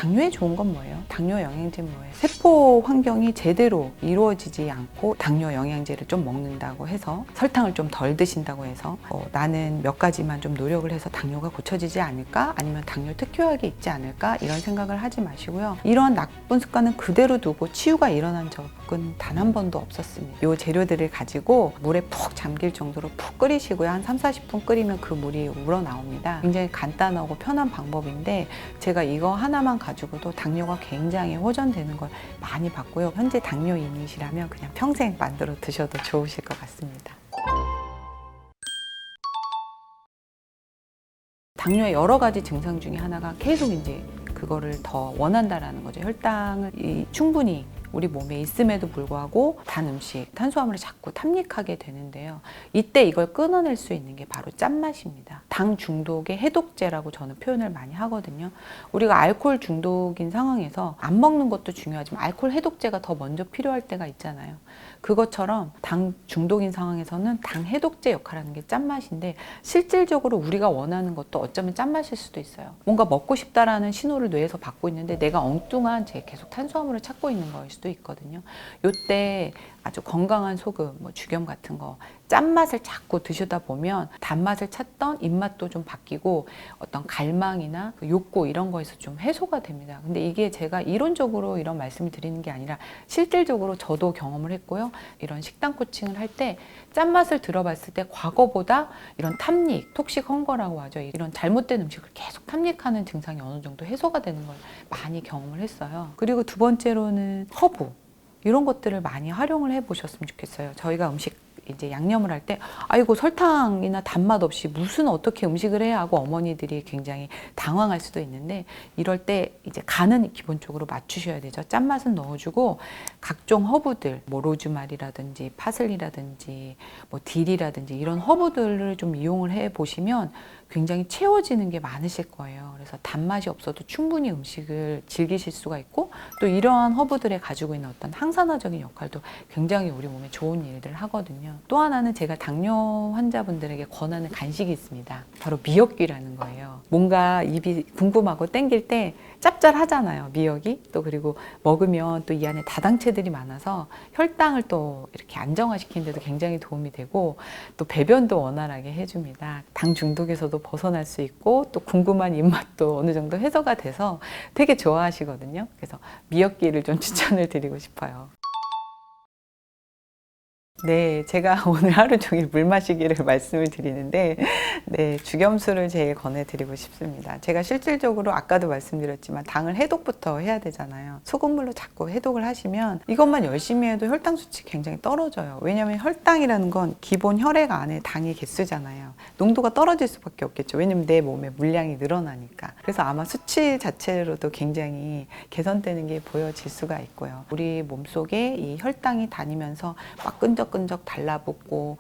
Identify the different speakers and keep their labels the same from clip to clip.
Speaker 1: 당뇨에 좋은 건 뭐예요? 당뇨 영양제는 뭐예요? 세포 환경이 제대로 이루어지지 않고 당뇨 영양제를 좀 먹는다고 해서 설탕을 좀 덜 드신다고 해서 나는 몇 가지만 좀 노력을 해서 당뇨가 고쳐지지 않을까? 아니면 당뇨 특효약이 있지 않을까? 이런 생각을 하지 마시고요. 이런 나쁜 습관은 그대로 두고 치유가 일어난 적은 단 한 번도 없었습니다. 이 재료들을 가지고 물에 푹 잠길 정도로 푹 끓이시고요. 한 3-40분 끓이면 그 물이 우러나옵니다. 굉장히 간단하고 편한 방법인데 제가 이거 하나만 가지고도 당뇨가 굉장히 호전되는 걸 많이 봤고요. 현재 당뇨인이시라면 그냥 평생 만들어 드셔도 좋으실 것 같습니다. 당뇨의 여러 가지 증상 중에 하나가 계속 이제 그거를 더 원한다라는 거죠. 혈당을 충분히 우리 몸에 있음에도 불구하고 단 음식, 탄수화물을 자꾸 탐닉하게 되는데요. 이때 이걸 끊어낼 수 있는 게 바로 짠맛입니다. 당 중독의 해독제라고 저는 표현을 많이 하거든요. 우리가 알코올 중독인 상황에서 안 먹는 것도 중요하지만 알코올 해독제가 더 먼저 필요할 때가 있잖아요. 그것처럼 당 중독인 상황에서는 당 해독제 역할을 하는 게 짠맛인데 실질적으로 우리가 원하는 것도 어쩌면 짠맛일 수도 있어요. 뭔가 먹고 싶다라는 신호를 뇌에서 받고 있는데 내가 엉뚱한 계속 탄수화물을 찾고 있는 거일 수도 있거든요. 이때 아주 건강한 소금, 죽염 같은 거 짠맛을 자꾸 드시다 보면 단맛을 찾던 입맛도 좀 바뀌고 어떤 갈망이나 욕구 이런 거에서 좀 해소가 됩니다. 근데 이게 제가 이론적으로 이런 말씀을 드리는 게 아니라 실질적으로 저도 경험을 했고요. 이런 식단 코칭을 할 때 짠맛을 들어봤을 때 과거보다 이런 탐닉, 톡식 헝거라고 하죠. 이런 잘못된 음식을 계속 탐닉하는 증상이 어느 정도 해소가 되는 걸 많이 경험을 했어요. 그리고 두 번째로는 허브. 이런 것들을 많이 활용을 해 보셨으면 좋겠어요. 저희가 음식 이제 양념을 할 때 아이고 설탕이나 단맛 없이 무슨 어떻게 음식을 해야 하고 어머니들이 굉장히 당황할 수도 있는데 이럴 때 이제 간은 기본적으로 맞추셔야 되죠. 짠맛은 넣어주고 각종 허브들 로즈마리라든지 파슬리라든지 딜이라든지 이런 허브들을 좀 이용을 해 보시면 굉장히 채워지는 게 많으실 거예요. 그래서 단맛이 없어도 충분히 음식을 즐기실 수가 있고 또 이러한 허브들에 가지고 있는 어떤 항산화적인 역할도 굉장히 우리 몸에 좋은 일들을 하거든요. 또 하나는 제가 당뇨 환자분들에게 권하는 간식이 있습니다. 바로 미역귀라는 거예요. 뭔가 입이 궁금하고 땡길 때 짭짤하잖아요, 미역이. 또 그리고 먹으면 또 이 안에 다당체들이 많아서 혈당을 또 이렇게 안정화시키는 데도 굉장히 도움이 되고 또 배변도 원활하게 해줍니다. 당 중독에서도 벗어날 수 있고 또 궁금한 입맛도 어느 정도 해소가 돼서 되게 좋아하시거든요. 그래서 미역귀를 좀 추천을 드리고 싶어요. 네, 제가 오늘 하루 종일 물 마시기를 말씀을 드리는데 죽염수를 제일 권해드리고 싶습니다. 제가 실질적으로 아까도 말씀드렸지만 당을 해독부터 해야 되잖아요. 소금물로 자꾸 해독을 하시면 이것만 열심히 해도 혈당 수치 굉장히 떨어져요. 왜냐하면 혈당이라는 건 기본 혈액 안에 당의 개수잖아요. 농도가 떨어질 수밖에 없겠죠. 왜냐하면 내 몸에 물량이 늘어나니까. 그래서 아마 수치 자체로도 굉장히 개선되는 게 보여질 수가 있고요. 우리 몸속에 이 혈당이 다니면서 막 끈적끈적 달라붙고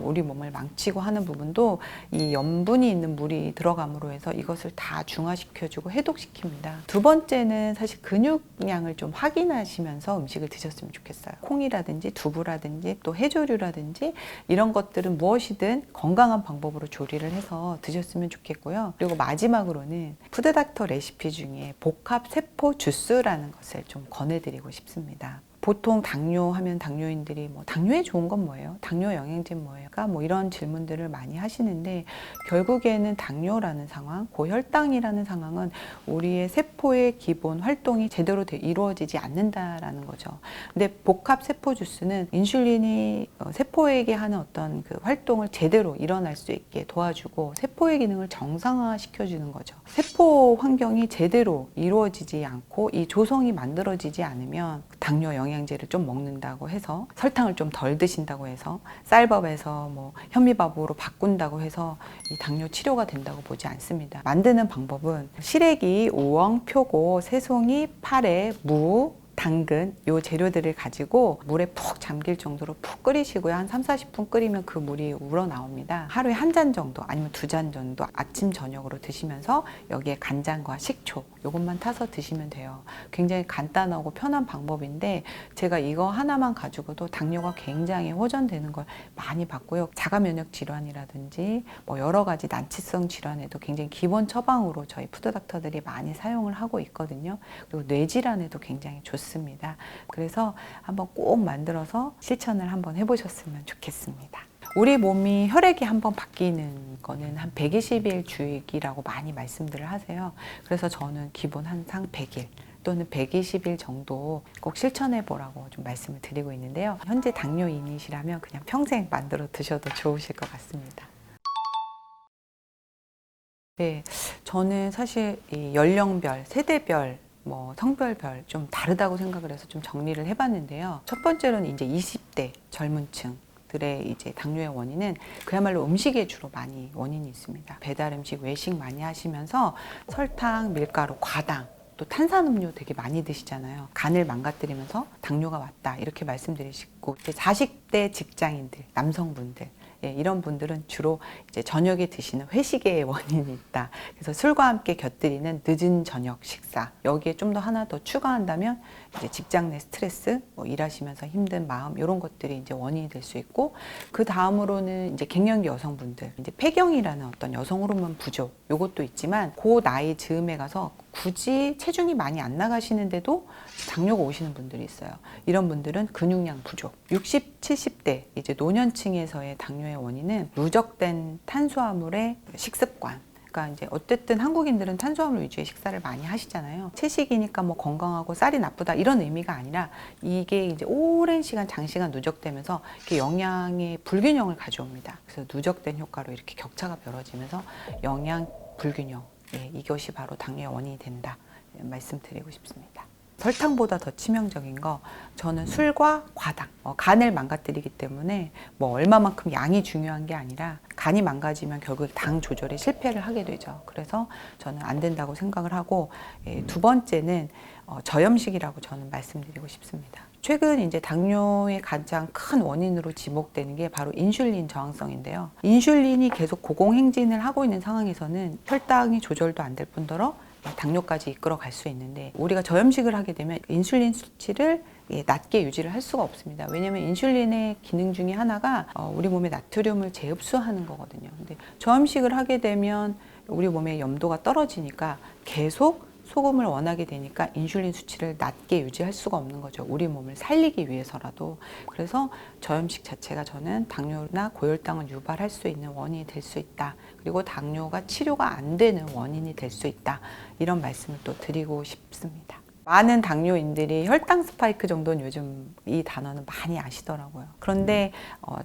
Speaker 1: 우리 몸을 망치고 하는 부분도 이 염분이 있는 물이 들어감으로 해서 이것을 다 중화시켜주고 해독시킵니다. 두 번째는 사실 근육량을 좀 확인하시면서 음식을 드셨으면 좋겠어요. 콩이라든지 두부라든지 또 해조류라든지 이런 것들은 무엇이든 건강한 방법으로 조리를 해서 드셨으면 좋겠고요. 그리고 마지막으로는 푸드닥터 레시피 중에 복합 세포 주스라는 것을 좀 권해드리고 싶습니다. 보통 당뇨 하면 당뇨인들이 당뇨에 좋은 건 뭐예요? 당뇨 영양제는 뭐예요? 이런 질문들을 많이 하시는데 결국에는 당뇨라는 상황, 고혈당이라는 상황은 우리의 세포의 기본 활동이 제대로 이루어지지 않는다라는 거죠. 근데 복합 세포 주스는 인슐린이 세포에게 하는 어떤 그 활동을 제대로 일어날 수 있게 도와주고 세포의 기능을 정상화 시켜주는 거죠. 세포 환경이 제대로 이루어지지 않고 이 조성이 만들어지지 않으면 당뇨 영양제를 좀 먹는다고 해서 설탕을 좀 덜 드신다고 해서 쌀밥에서 현미밥으로 바꾼다고 해서 이 당뇨 치료가 된다고 보지 않습니다. 만드는 방법은 시래기, 우엉, 표고, 새송이, 파래, 무, 당근 요 재료들을 가지고 물에 푹 잠길 정도로 푹 끓이시고요. 한 3, 40분 끓이면 그 물이 우러나옵니다. 하루에 한 잔 정도 아니면 2잔 정도 아침 저녁으로 드시면서 여기에 간장과 식초 요것만 타서 드시면 돼요. 굉장히 간단하고 편한 방법인데 제가 이거 하나만 가지고도 당뇨가 굉장히 호전되는 걸 많이 봤고요. 자가 면역 질환이라든지 뭐 여러 가지 난치성 질환에도 굉장히 기본 처방으로 저희 푸드닥터들이 많이 사용을 하고 있거든요. 그리고 뇌질환에도 굉장히 좋습니다. 그래서 한번 꼭 만들어서 실천을 한번 해보셨으면 좋겠습니다. 우리 몸이 혈액이 한번 바뀌는 거는 한 120일 주기라고 많이 말씀들을 하세요. 그래서 저는 기본 항상 100일 또는 120일 정도 꼭 실천해 보라고 좀 말씀을 드리고 있는데요. 현재 당뇨인이시라면 그냥 평생 만들어 드셔도 좋으실 것 같습니다. 네, 저는 사실 이 연령별, 세대별, 뭐 성별별 좀 다르다고 생각을 해서 좀 정리를 해봤는데요. 첫 번째로는 이제 20대 젊은 층들의 이제 당뇨의 원인은 그야말로 음식에 주로 많이 원인이 있습니다. 배달 음식, 외식 많이 하시면서 설탕, 밀가루, 과당, 또 탄산음료 되게 많이 드시잖아요. 간을 망가뜨리면서 당뇨가 왔다 이렇게 말씀드리시고, 이제 40대 직장인들, 남성분들 이런 분들은 주로 이제 저녁에 드시는 회식의 원인이 있다. 그래서 술과 함께 곁들이는 늦은 저녁 식사, 여기에 좀 더 하나 더 추가한다면 이제 직장 내 스트레스, 뭐 일하시면서 힘든 마음 이런 것들이 이제 원인이 될 수 있고, 그 다음으로는 이제 갱년기 여성분들, 이제 폐경이라는 어떤 여성 호르몬 부족 요것도 있지만 그 나이 즈음에 가서 굳이 체중이 많이 안 나가시는데도 당뇨가 오시는 분들이 있어요. 이런 분들은 근육량 부족. 60, 70대 이제 노년층에서의 당뇨의 원인은 누적된 탄수화물의 식습관. 그러니까 이제 어쨌든 한국인들은 탄수화물 위주의 식사를 많이 하시잖아요. 채식이니까 뭐 건강하고 쌀이 나쁘다 이런 의미가 아니라 이게 이제 오랜 시간, 장시간 누적되면서 이렇게 영양의 불균형을 가져옵니다. 그래서 누적된 효과로 이렇게 격차가 벌어지면서 영양 불균형, 이것이 바로 당뇨의 원인이 된다 말씀드리고 싶습니다. 설탕보다 더 치명적인 거, 저는 술과 과당, 간을 망가뜨리기 때문에 뭐 얼마만큼 양이 중요한 게 아니라 간이 망가지면 결국 당 조절에 실패를 하게 되죠. 그래서 저는 안 된다고 생각을 하고, 두 번째는 저염식이라고 저는 말씀드리고 싶습니다. 최근 이제 당뇨의 가장 큰 원인으로 지목되는 게 바로 인슐린 저항성인데요. 인슐린이 계속 고공행진을 하고 있는 상황에서는 혈당이 조절도 안 될 뿐더러 당뇨까지 이끌어 갈 수 있는데, 우리가 저염식을 하게 되면 인슐린 수치를 낮게 유지를 할 수가 없습니다. 왜냐하면 인슐린의 기능 중에 하나가 우리 몸에 나트륨을 재흡수하는 거거든요. 근데 저염식을 하게 되면 우리 몸의 염도가 떨어지니까 계속 소금을 원하게 되니까 인슐린 수치를 낮게 유지할 수가 없는 거죠. 우리 몸을 살리기 위해서라도. 그래서 저염식 자체가 저는 당뇨나 고혈당을 유발할 수 있는 원인이 될 수 있다. 그리고 당뇨가 치료가 안 되는 원인이 될 수 있다. 이런 말씀을 또 드리고 싶습니다. 많은 당뇨인들이 혈당 스파이크 정도는 요즘 이 단어는 많이 아시더라고요. 그런데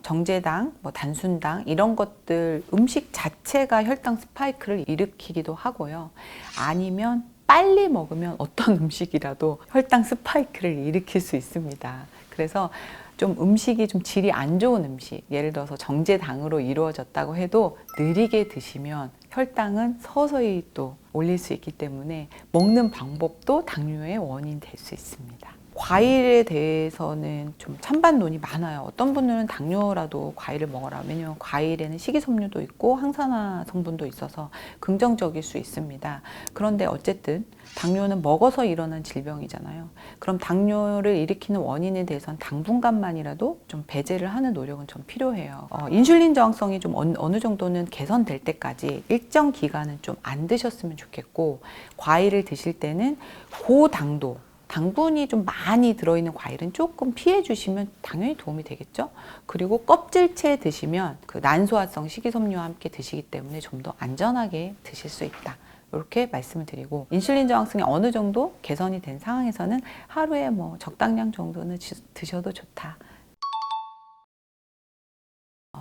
Speaker 1: 정제당, 뭐 단순당 이런 것들 음식 자체가 혈당 스파이크를 일으키기도 하고요. 아니면 빨리 먹으면 어떤 음식이라도 혈당 스파이크를 일으킬 수 있습니다. 그래서 좀 음식이 좀 질이 안 좋은 음식, 예를 들어서 정제당으로 이루어졌다고 해도 느리게 드시면 혈당은 서서히 또 올릴 수 있기 때문에 먹는 방법도 당뇨의 원인이 될 수 있습니다. 과일에 대해서는 좀 찬반론이 많아요. 어떤 분들은 당뇨라도 과일을 먹어라. 왜냐하면 과일에는 식이섬유도 있고 항산화 성분도 있어서 긍정적일 수 있습니다. 그런데 어쨌든 당뇨는 먹어서 일어난 질병이잖아요. 그럼 당뇨를 일으키는 원인에 대해서는 당분간만이라도 좀 배제를 하는 노력은 좀 필요해요. 인슐린 저항성이 좀 어느 정도는 개선될 때까지 일정 기간은 좀 안 드셨으면 좋겠고, 과일을 드실 때는 고당도, 당분이 좀 많이 들어있는 과일은 조금 피해 주시면 당연히 도움이 되겠죠. 그리고 껍질째 드시면 그 난소화성 식이섬유와 함께 드시기 때문에 좀 더 안전하게 드실 수 있다. 이렇게 말씀을 드리고, 인슐린 저항성이 어느 정도 개선이 된 상황에서는 하루에 뭐 적당량 정도는 드셔도 좋다.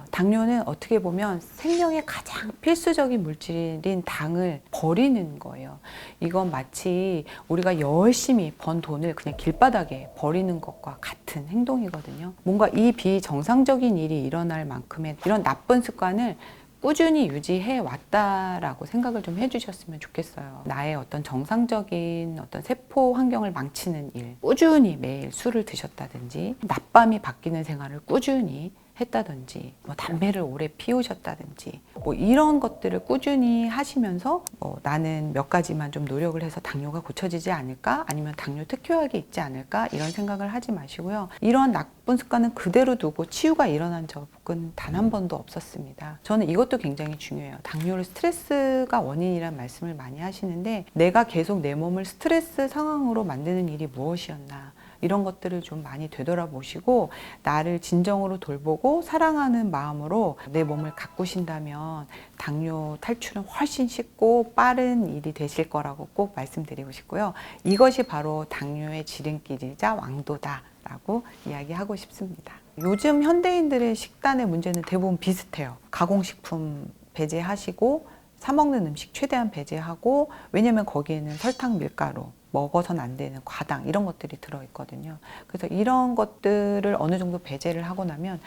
Speaker 1: 당뇨는 어떻게 보면 생명의 가장 필수적인 물질인 당을 버리는 거예요. 이건 마치 우리가 열심히 번 돈을 그냥 길바닥에 버리는 것과 같은 행동이거든요. 뭔가 이 비정상적인 일이 일어날 만큼의 이런 나쁜 습관을 꾸준히 유지해 왔다라고 생각을 좀 해주셨으면 좋겠어요. 나의 어떤 정상적인 어떤 세포 환경을 망치는 일, 꾸준히 매일 술을 드셨다든지, 낮밤이 바뀌는 생활을 꾸준히 했다든지, 뭐 담배를 오래 피우셨다든지, 뭐 이런 것들을 꾸준히 하시면서 나는 몇 가지만 좀 노력을 해서 당뇨가 고쳐지지 않을까, 아니면 당뇨 특효약이 있지 않을까, 이런 생각을 하지 마시고요. 이런 나쁜 습관은 그대로 두고 치유가 일어난 적은 단 한 번도 없었습니다. 저는 이것도 굉장히 중요해요. 당뇨를 스트레스가 원인이란 말씀을 많이 하시는데, 내가 계속 내 몸을 스트레스 상황으로 만드는 일이 무엇이었나, 이런 것들을 좀 많이 되돌아보시고 나를 진정으로 돌보고 사랑하는 마음으로 내 몸을 가꾸신다면 당뇨 탈출은 훨씬 쉽고 빠른 일이 되실 거라고 꼭 말씀드리고 싶고요. 이것이 바로 당뇨의 지름길이자 왕도다라고 이야기하고 싶습니다. 요즘 현대인들의 식단의 문제는 대부분 비슷해요. 가공식품 배제하시고 사 먹는 음식 최대한 배제하고, 왜냐면 거기에는 설탕, 밀가루, 먹어서는 안 되는 과당, 이런 것들이 들어있거든요. 그래서 이런 것들을 어느 정도 배제를 하고 나면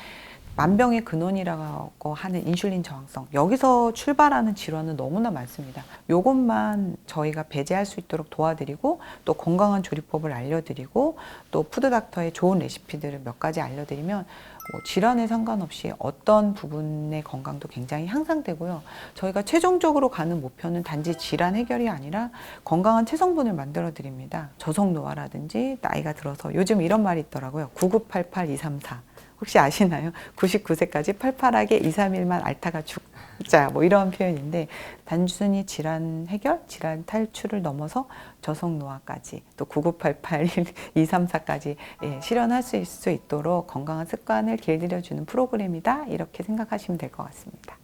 Speaker 1: 만병의 근원이라고 하는 인슐린 저항성, 여기서 출발하는 질환은 너무나 많습니다. 이것만 저희가 배제할 수 있도록 도와드리고, 또 건강한 조리법을 알려드리고, 또 푸드닥터의 좋은 레시피들을 몇 가지 알려드리면 질환에 상관없이 어떤 부분의 건강도 굉장히 향상되고요. 저희가 최종적으로 가는 목표는 단지 질환 해결이 아니라 건강한 체성분을 만들어 드립니다. 저속노화라든지 나이가 들어서 요즘 이런 말이 있더라고요. 9988-234. 혹시 아시나요? 99세까지 팔팔하게 2, 3일만 앓다가 죽자, 뭐 이런 표현인데, 단순히 질환 해결, 질환 탈출을 넘어서 저속노화까지, 또 9988, 234까지 실현할 수 있도록 건강한 습관을 길들여주는 프로그램이다, 이렇게 생각하시면 될 것 같습니다.